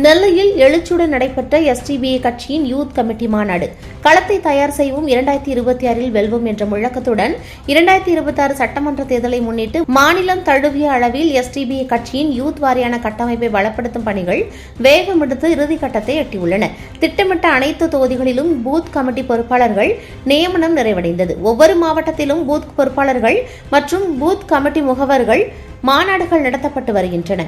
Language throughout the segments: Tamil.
நெல்லையில் எழுச்சியுடன் நடைபெற்ற எஸ்டிபிஐ கட்சியின் யூத் கமிட்டி மாநாடு. களத்தை தயார் செய்வோம் 2026 வெல்வோம் என்ற முழக்கத்துடன் 2026 சட்டமன்ற தேர்தலை முன்னிட்டு மாநிலம் தழுவிய அளவில் எஸ்டிபிஐ கட்சியின் யூத் வாரியான கட்டமைப்பை பலப்படுத்தும் பணிகள் வேகமெடுத்து இறுதிக்கட்டத்தை எட்டியுள்ளன. திட்டமிட்ட அனைத்து தொகுதிகளிலும் பூத் கமிட்டி பொறுப்பாளர்கள் நியமனம் நிறைவடைந்தது. ஒவ்வொரு மாவட்டத்திலும் பூத் பொறுப்பாளர்கள் மற்றும் பூத் கமிட்டி முகவர்கள் மாநாடுகள் நடத்தப்பட்டு வருகின்றன.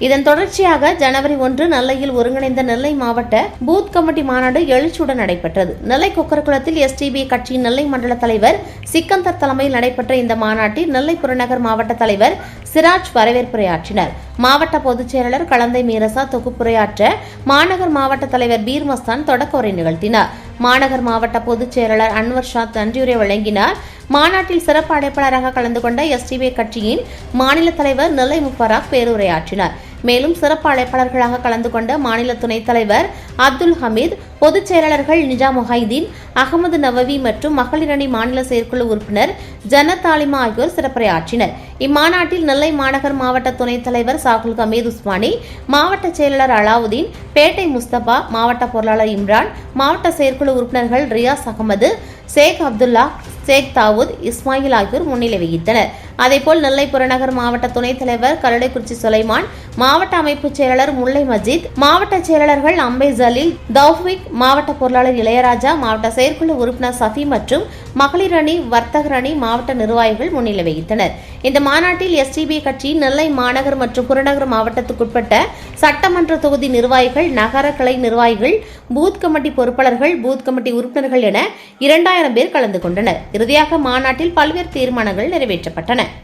இதன் தொடர்ச்சியாக ஜனவரி 1 நெல்லையில் ஒருங்கிணைந்த நெல்லை மாவட்ட பூத் கமிட்டி மாநாடு எழுச்சியுடன் நடைபெற்றது. நெல்லை கொக்கரகுளத்தில் எஸ்டிபிஐ கட்சியின் நெல்லை மண்டல தலைவர் சிக்கந்தர் தலைமையில் நடைபெற்ற இந்த மாநாட்டில் நெல்லை புறநகர் மாவட்ட தலைவர் சிராஜ் வரவேற்புரையாற்றினார். மாவட்ட பொதுச் செயலாளர் கலந்தை மீரசா தொகுப்புரையாற்ற மாநகர் மாவட்ட தலைவர் பீர் மஸ்தான் தொடக்க உரை நிகழ்த்தினார். மாநகர் மாவட்ட பொதுச் செயலாளர் அன்வர் ஷா நன்றியுரை வழங்கினார். மாநாட்டில் சிறப்பு அழைப்பாளராக கலந்து கொண்ட எஸ்டிபிஐ கட்சியின் மாநில தலைவர் நெல்லை முஃபராக் பேருரையாற்றினார். மேலும் சிறப்பு அழைப்பாளர்களாக கலந்து கொண்ட மாநில துணைத் தலைவர் அப்துல் ஹமீத், பொதுச் செயலாளர்கள் நிஜா முஹைதீன், அகமது நவவி மற்றும் மகளிர் அணி மாநில செயற்குழு உறுப்பினர் ஜனத் தாலிமா ஆகியோர் சிறப்புரையாற்றினர். இம்மாநாட்டில் நெல்லை மாநகர் மாவட்ட துணைத் தலைவர் சாகுல் ஹமீத் உஸ்மானி, மாவட்ட செயலாளர் அலாவுதீன், பேட்டை முஸ்தபா, மாவட்ட பொருளாளர் இம்ரான், மாவட்ட செயற்குழு உறுப்பினர்கள் ரியாஸ் அகமது, ஷேக் அப்துல்லா, ஷேக் தாவூத், இஸ்மாயில் ஆகியோர் முன்னிலை வகித்தனர். அதேபோல் நெல்லை புறநகர் மாவட்ட துணைத் தலைவர் கரடைக்குறிச்சி சுலைமான், மாவட்ட அமைப்பு செயலாளர் முல்லை மஜீத், மாவட்ட செயலாளர்கள் அம்பை ஜலீல், தௌஃபிக், மாவட்ட பொருளாளர் இளையராஜா, மாவட்ட செயற்குழு உறுப்பினர் சஃபி மற்றும் மகளிர் அணி, வர்த்தகர் அணி மாவட்ட நிர்வாகிகள் முன்னிலை வகித்தனர். இந்த மாநாட்டில் எஸ்டிபிஐ கட்சியின் நெல்லை மாநகர் மற்றும் புறநகர் மாவட்டத்துக்குட்பட்ட சட்டமன்ற தொகுதி நிர்வாகிகள், நகர கிளை நிர்வாகிகள், பூத் கமிட்டி பொறுப்பாளர்கள், பூத் கமிட்டி உறுப்பினர்கள் என 2000 பேர் கலந்து கொண்டனர். இறுதியாக மாநாட்டில் பல்வேறு தீர்மானங்கள் நிறைவேற்றப்பட்டன.